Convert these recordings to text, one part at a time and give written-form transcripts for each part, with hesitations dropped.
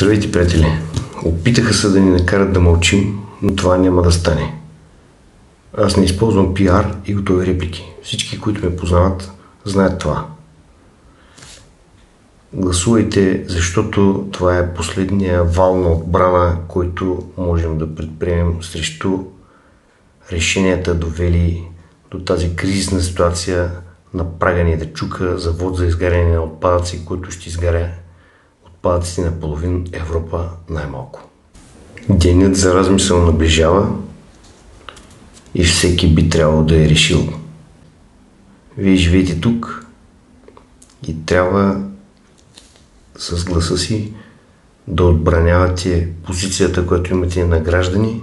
Здравейте, приятели! Опитаха се да ни накарат да мълчим, но това няма да стане. Аз не използвам пиар и готови реплики. Всички, които ме познават, знаят това. Гласувайте, защото това е последния вал на отбрана, който можем да предприемем срещу решенията, довели до тази кризисна ситуация на прага ни да чука завод за изгаряне на отпадъци, който ще изгаря отпадъците на половин Европа най-малко. Денят за размисъл наближава и всеки би трябвало да е решил. Вие живеете тук и трябва с гласа си да отбранявате позицията, която имате на граждани,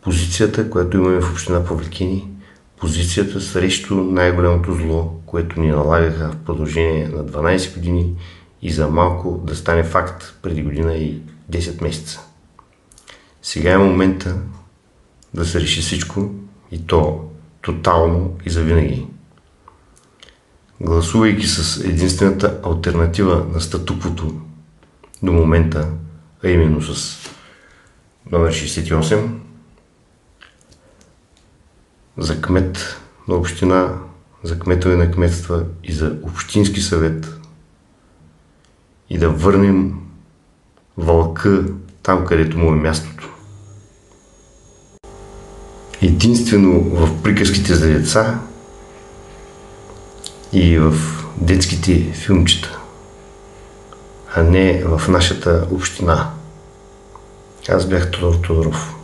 позицията, която имаме в община Павликени, позицията срещу най-голямото зло, което ни налагаха в продължение на 12 години и за малко да стане факт преди година и 10 месеца. Сега е момента да се реши всичко и то тотално и завинаги. Гласувайки с единствената алтернатива на статуквото до момента, а именно с номер 68, за кмет на община, за кметове на кметства и за общински съвет и да върнем вълка там, където му е мястото. Единствено в приказките за деца и в детските филмчета, а не в нашата община. Аз бях Тодор Тодоров.